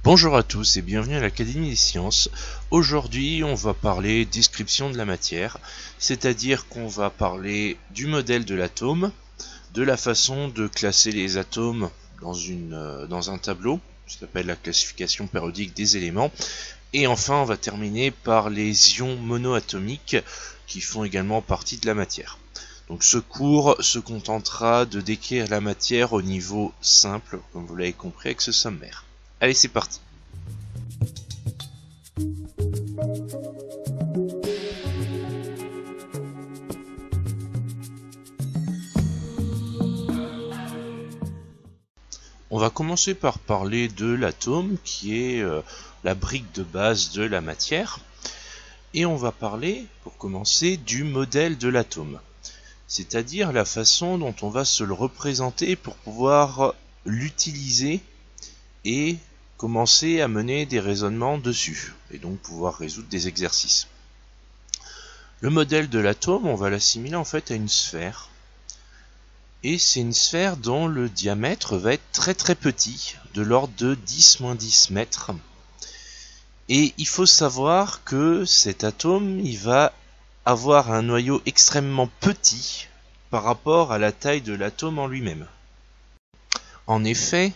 Bonjour à tous et bienvenue à l'Académie des Sciences. Aujourd'hui, on va parler description de la matière, c'est-à-dire qu'on va parler du modèle de l'atome, de la façon de classer les atomes dans un tableau, ce qu'on appelle la classification périodique des éléments, et enfin on va terminer par les ions monoatomiques qui font également partie de la matière. Donc ce cours se contentera de décrire la matière au niveau simple, comme vous l'avez compris avec ce sommaire. Allez, c'est parti. On va commencer par parler de l'atome qui est la brique de base de la matière. Et on va parler, pour commencer, du modèle de l'atome. C'est-à-dire la façon dont on va se le représenter pour pouvoir l'utiliser et commencer à mener des raisonnements dessus. Et donc pouvoir résoudre des exercices. Le modèle de l'atome, on va l'assimiler en fait à une sphère. Et c'est une sphère dont le diamètre va être très très petit, de l'ordre de 10-10 mètres. Et il faut savoir que cet atome, il va avoir un noyau extrêmement petit par rapport à la taille de l'atome en lui-même. En effet,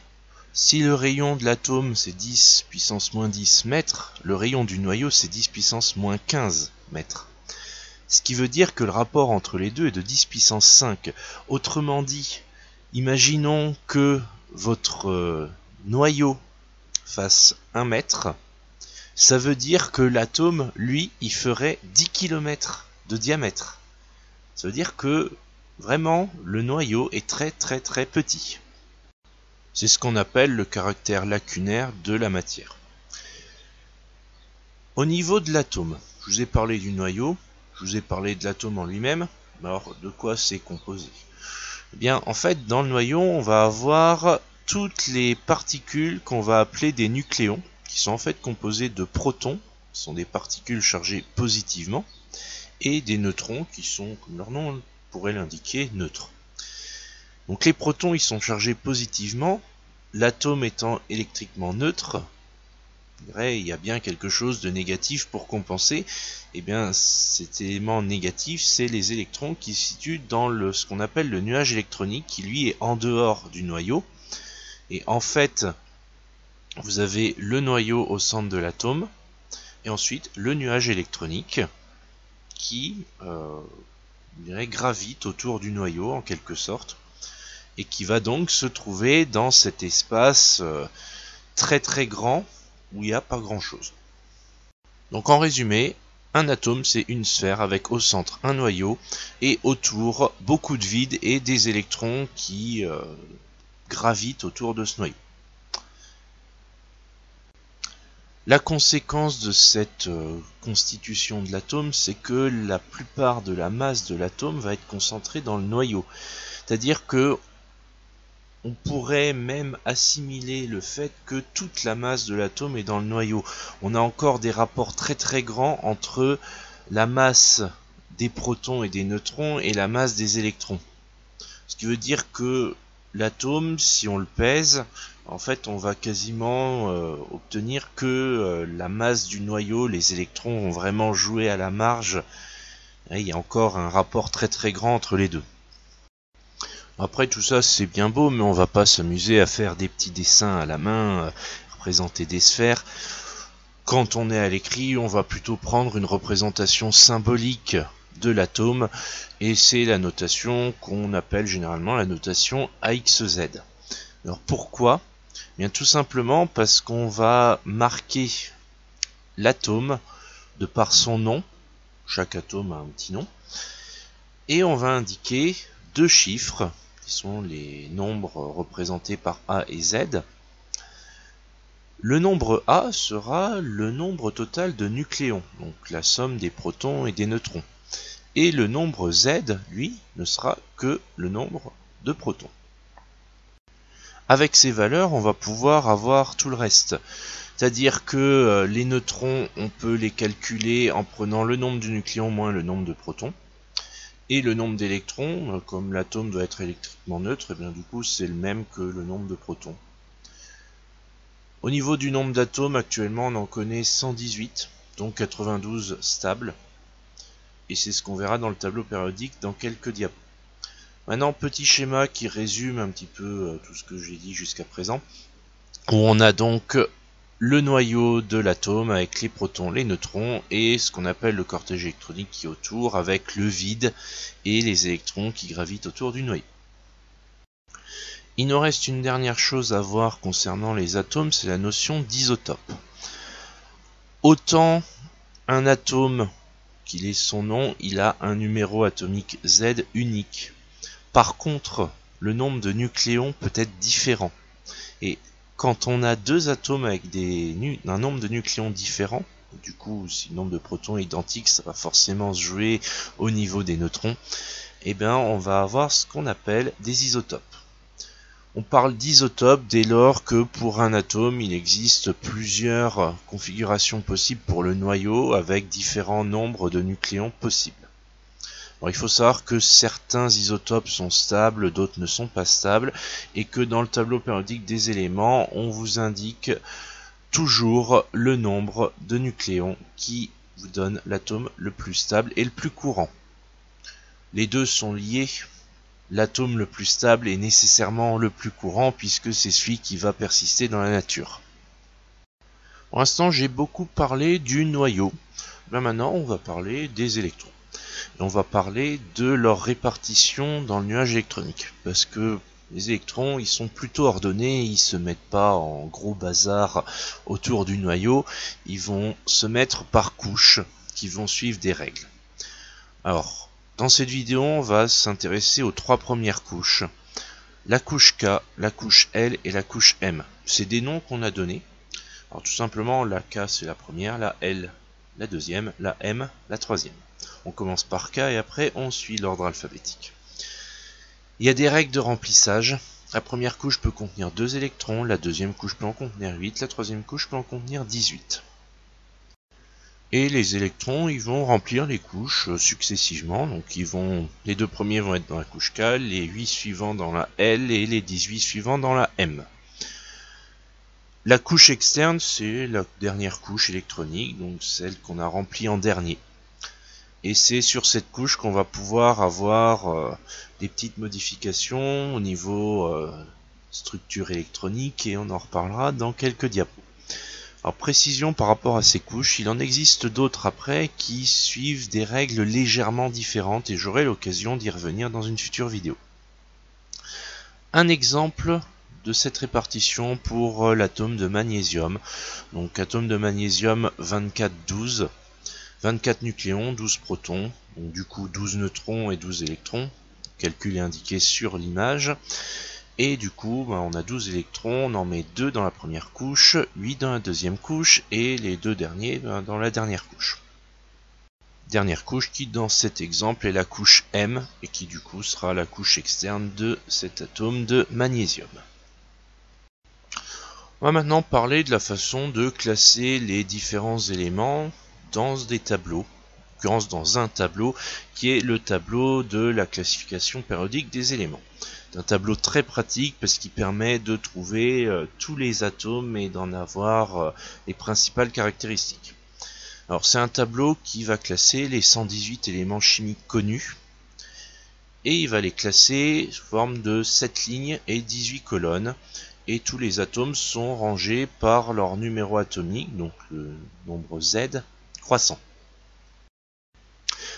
si le rayon de l'atome c'est 10 puissance moins 10 mètres, le rayon du noyau c'est 10 puissance moins 15 mètres. Ce qui veut dire que le rapport entre les deux est de 10 puissance 5. Autrement dit, imaginons que votre noyau fasse 1 mètre. Ça veut dire que l'atome, lui, il ferait 10 km de diamètre. Ça veut dire que, vraiment, le noyau est très très très petit. C'est ce qu'on appelle le caractère lacunaire de la matière. Au niveau de l'atome, je vous ai parlé du noyau, je vous ai parlé de l'atome en lui-même. Alors, de quoi c'est composé? Eh bien, en fait, dans le noyau, on va avoir toutes les particules qu'on va appeler des nucléons, qui sont en fait composés de protons, qui sont des particules chargées positivement, et des neutrons, qui sont, comme leur nom pourrait l'indiquer, neutres. Donc les protons, ils sont chargés positivement, l'atome étant électriquement neutre. Il y a bien quelque chose de négatif pour compenser. Et bien cet élément négatif, c'est les électrons qui se situent dans ce qu'on appelle le nuage électronique, qui lui est en dehors du noyau. Et en fait, vous avez le noyau au centre de l'atome, et ensuite le nuage électronique qui gravite autour du noyau en quelque sorte, et qui va donc se trouver dans cet espace très très grand où il n'y a pas grand chose. Donc en résumé, un atome c'est une sphère avec au centre un noyau et autour beaucoup de vide et des électrons qui gravitent autour de ce noyau. La conséquence de cette constitution de l'atome, c'est que la plupart de la masse de l'atome va être concentrée dans le noyau. C'est-à-dire que on pourrait même assimiler le fait que toute la masse de l'atome est dans le noyau. On a encore des rapports très très grands entre la masse des protons et des neutrons et la masse des électrons. Ce qui veut dire que l'atome, si on le pèse, en fait on va quasiment obtenir que la masse du noyau, les électrons vont vraiment jouer à la marge. Et il y a encore un rapport très très grand entre les deux. Après tout ça c'est bien beau, mais on va pas s'amuser à faire des petits dessins à la main, représenter des sphères. Quand on est à l'écrit, on va plutôt prendre une représentation symbolique de l'atome, et c'est la notation qu'on appelle généralement la notation AXZ. Alors pourquoi? Bien tout simplement parce qu'on va marquer l'atome de par son nom, chaque atome a un petit nom, et on va indiquer deux chiffres qui sont les nombres représentés par A et Z. Le nombre A sera le nombre total de nucléons, donc la somme des protons et des neutrons. Et le nombre Z, lui, ne sera que le nombre de protons. Avec ces valeurs, on va pouvoir avoir tout le reste. C'est-à-dire que les neutrons, on peut les calculer en prenant le nombre de nucléons moins le nombre de protons. Et le nombre d'électrons, comme l'atome doit être électriquement neutre, et bien du coup c'est le même que le nombre de protons. Au niveau du nombre d'atomes, actuellement on en connaît 118, donc 92 stables. Et c'est ce qu'on verra dans le tableau périodique dans quelques diapos. Maintenant, petit schéma qui résume un petit peu tout ce que j'ai dit jusqu'à présent. Où on a donc le noyau de l'atome avec les protons, les neutrons et ce qu'on appelle le cortège électronique qui est autour avec le vide et les électrons qui gravitent autour du noyau. Il nous reste une dernière chose à voir concernant les atomes, c'est la notion d'isotope. Autant un atome qu'il ait son nom, il a un numéro atomique Z unique. Par contre, le nombre de nucléons peut être différent. Et quand on a deux atomes avec un nombre de nucléons différents, du coup si le nombre de protons est identique, ça va forcément se jouer au niveau des neutrons, et bien on va avoir ce qu'on appelle des isotopes. On parle d'isotopes dès lors que pour un atome il existe plusieurs configurations possibles pour le noyau avec différents nombres de nucléons possibles. Alors, il faut savoir que certains isotopes sont stables, d'autres ne sont pas stables, et que dans le tableau périodique des éléments, on vous indique toujours le nombre de nucléons qui vous donne l'atome le plus stable et le plus courant. Les deux sont liés. L'atome le plus stable est nécessairement le plus courant puisque c'est celui qui va persister dans la nature. Pour l'instant, j'ai beaucoup parlé du noyau. Là maintenant, on va parler des électrons. Et on va parler de leur répartition dans le nuage électronique. Parce que les électrons, ils sont plutôt ordonnés, ils se mettent pas en gros bazar autour du noyau, ils vont se mettre par couches qui vont suivre des règles. Alors, dans cette vidéo, on va s'intéresser aux trois premières couches. La couche K, la couche L et la couche M. C'est des noms qu'on a donnés. Alors tout simplement, la K c'est la première, la L la deuxième, la M la troisième. On commence par K et après on suit l'ordre alphabétique. Il y a des règles de remplissage. La première couche peut contenir 2 électrons, la deuxième couche peut en contenir 8, la troisième couche peut en contenir 18. Et les électrons, ils vont remplir les couches successivement. Donc les deux premiers vont être dans la couche K, les 8 suivants dans la L et les 18 suivants dans la M. La couche externe, c'est la dernière couche électronique, donc celle qu'on a remplie en dernier. Et c'est sur cette couche qu'on va pouvoir avoir des petites modifications au niveau structure électronique et on en reparlera dans quelques diapos. Alors précision par rapport à ces couches, il en existe d'autres après qui suivent des règles légèrement différentes et j'aurai l'occasion d'y revenir dans une future vidéo. Un exemple de cette répartition pour l'atome de magnésium. Donc atome de magnésium 24-12, 24 nucléons, 12 protons, donc du coup 12 neutrons et 12 électrons. Le calcul est indiqué sur l'image. Et du coup, on a 12 électrons, on en met 2 dans la première couche, 8 dans la deuxième couche, et les deux derniers dans la dernière couche. Dernière couche qui, dans cet exemple, est la couche M, et qui du coup sera la couche externe de cet atome de magnésium. On va maintenant parler de la façon de classer les différents éléments dans des tableaux, en l'occurrence dans un tableau qui est le tableau de la classification périodique des éléments. C'est un tableau très pratique parce qu'il permet de trouver tous les atomes et d'en avoir les principales caractéristiques. Alors c'est un tableau qui va classer les 118 éléments chimiques connus et il va les classer sous forme de 7 lignes et 18 colonnes. Et tous les atomes sont rangés par leur numéro atomique, donc le nombre Z croissant.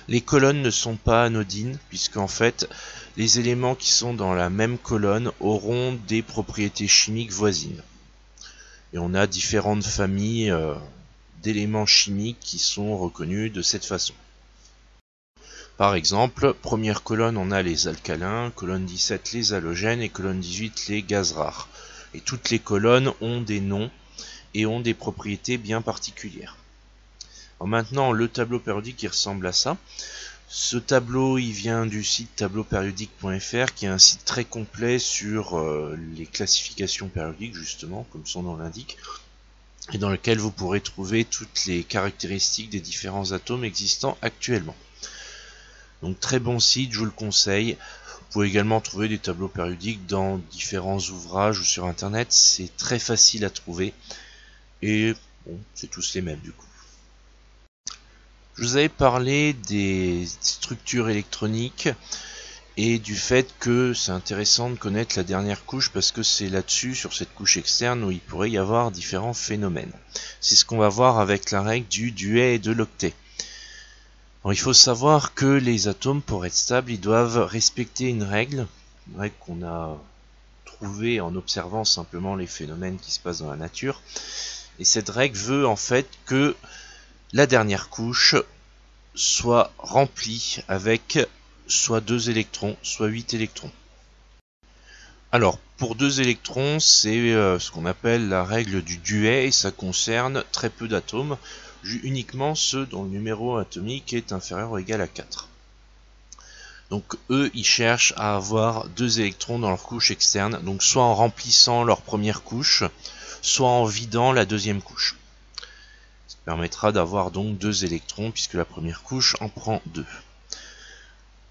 Les colonnes ne sont pas anodines, puisqu'en fait, les éléments qui sont dans la même colonne auront des propriétés chimiques voisines. Et on a différentes familles d'éléments chimiques qui sont reconnus de cette façon. Par exemple, première colonne, on a les alcalins, colonne 17 les halogènes et colonne 18 les gaz rares. Et toutes les colonnes ont des noms et ont des propriétés bien particulières. Alors maintenant, le tableau périodique il ressemble à ça. Ce tableau il vient du site tableaupériodique.fr qui est un site très complet sur les classifications périodiques justement, comme son nom l'indique, et dans lequel vous pourrez trouver toutes les caractéristiques des différents atomes existants actuellement. Donc très bon site, je vous le conseille. Vous pouvez également trouver des tableaux périodiques dans différents ouvrages ou sur internet, c'est très facile à trouver et bon, c'est tous les mêmes du coup. Je vous avais parlé des structures électroniques et du fait que c'est intéressant de connaître la dernière couche parce que c'est là-dessus, sur cette couche externe, où il pourrait y avoir différents phénomènes. C'est ce qu'on va voir avec la règle du duet et de l'octet. Alors, il faut savoir que les atomes, pour être stables, ils doivent respecter une règle qu'on a trouvée en observant simplement les phénomènes qui se passent dans la nature. Et cette règle veut en fait que la dernière couche soit remplie avec soit 2 électrons, soit 8 électrons. Alors, pour 2 électrons, c'est ce qu'on appelle la règle du duet, et ça concerne très peu d'atomes, uniquement ceux dont le numéro atomique est inférieur ou égal à 4. Donc eux, ils cherchent à avoir 2 électrons dans leur couche externe, donc soit en remplissant leur première couche, soit en vidant la deuxième couche. Ça permettra d'avoir donc 2 électrons, puisque la première couche en prend 2.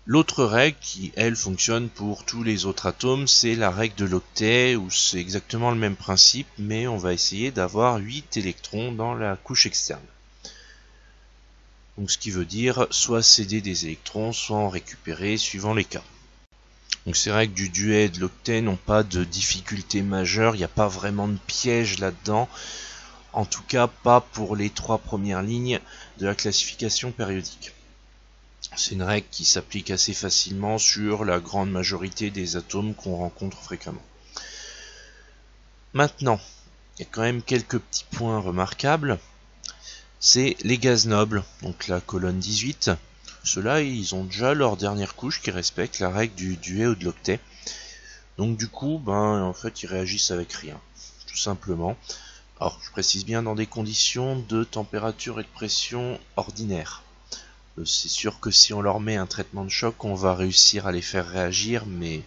L'autre règle qui, elle, fonctionne pour tous les autres atomes, c'est la règle de l'octet, où c'est exactement le même principe, mais on va essayer d'avoir 8 électrons dans la couche externe. Donc ce qui veut dire soit céder des électrons, soit en récupérer, suivant les cas. Donc ces règles du duet et de l'octet n'ont pas de difficulté majeure, il n'y a pas vraiment de piège là-dedans, en tout cas pas pour les 3 premières lignes de la classification périodique. C'est une règle qui s'applique assez facilement sur la grande majorité des atomes qu'on rencontre fréquemment. Maintenant, il y a quand même quelques petits points remarquables. C'est les gaz nobles, donc la colonne 18. Ceux-là, ils ont déjà leur dernière couche qui respecte la règle du duet ou de l'octet. Donc du coup, en fait, ils réagissent avec rien, tout simplement. Alors, je précise bien dans des conditions de température et de pression ordinaires. C'est sûr que si on leur met un traitement de choc, on va réussir à les faire réagir, mais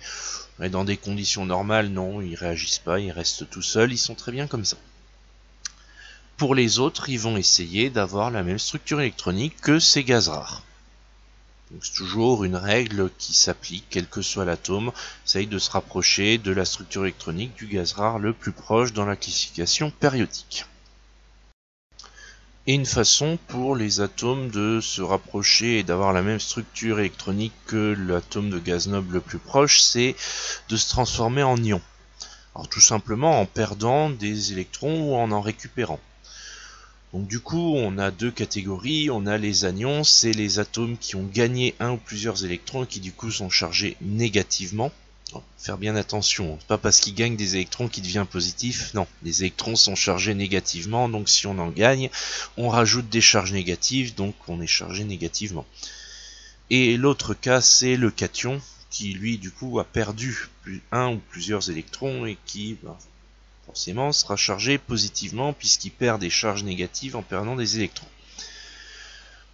dans des conditions normales, non, ils réagissent pas, ils restent tout seuls, ils sont très bien comme ça. Pour les autres, ils vont essayer d'avoir la même structure électronique que ces gaz rares. Donc c'est toujours une règle qui s'applique, quel que soit l'atome, essaye de se rapprocher de la structure électronique du gaz rare le plus proche dans la classification périodique. Et une façon pour les atomes de se rapprocher et d'avoir la même structure électronique que l'atome de gaz noble le plus proche, c'est de se transformer en ion. Alors tout simplement en perdant des électrons ou en récupérant. Donc du coup on a 2 catégories, on a les anions, c'est les atomes qui ont gagné un ou plusieurs électrons et qui du coup sont chargés négativement. Faire bien attention, c'est pas parce qu'ils gagnent des électrons qu'ils deviennent positifs, non, les électrons sont chargés négativement, donc si on en gagne, on rajoute des charges négatives, donc on est chargé négativement. Et l'autre cas, c'est le cation, qui lui du coup a perdu un ou plusieurs électrons et qui forcément sera chargé positivement puisqu'il perd des charges négatives en perdant des électrons.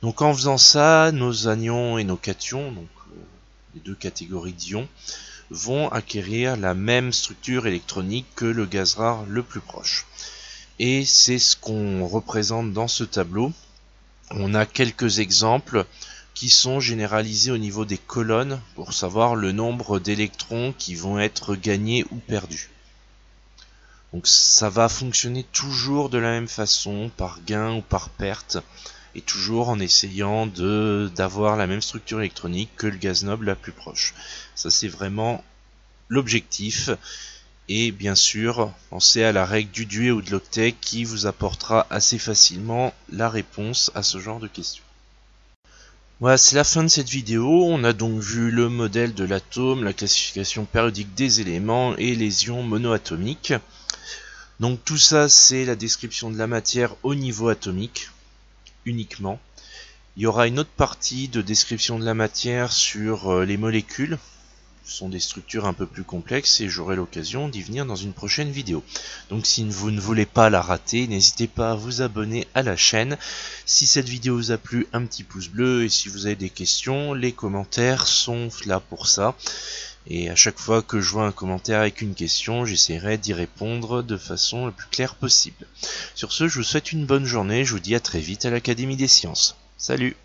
Donc en faisant ça, nos anions et nos cations, donc les 2 catégories d'ions, vont acquérir la même structure électronique que le gaz rare le plus proche. Et c'est ce qu'on représente dans ce tableau. On a quelques exemples qui sont généralisés au niveau des colonnes pour savoir le nombre d'électrons qui vont être gagnés ou perdus. Donc ça va fonctionner toujours de la même façon, par gain ou par perte, et toujours en essayant d'avoir la même structure électronique que le gaz noble la plus proche. Ça c'est vraiment l'objectif, et bien sûr pensez à la règle du duet ou de l'octet qui vous apportera assez facilement la réponse à ce genre de questions. Voilà, c'est la fin de cette vidéo. On a donc vu le modèle de l'atome, la classification périodique des éléments et les ions monoatomiques. Donc tout ça c'est la description de la matière au niveau atomique uniquement. Il y aura une autre partie de description de la matière sur les molécules. Ce sont des structures un peu plus complexes et j'aurai l'occasion d'y venir dans une prochaine vidéo. Donc si vous ne voulez pas la rater, n'hésitez pas à vous abonner à la chaîne. Si cette vidéo vous a plu, un petit pouce bleu, et si vous avez des questions, les commentaires sont là pour ça. Et à chaque fois que je vois un commentaire avec une question, j'essaierai d'y répondre de façon la plus claire possible. Sur ce, je vous souhaite une bonne journée, je vous dis à très vite à l'Académie des Sciences. Salut!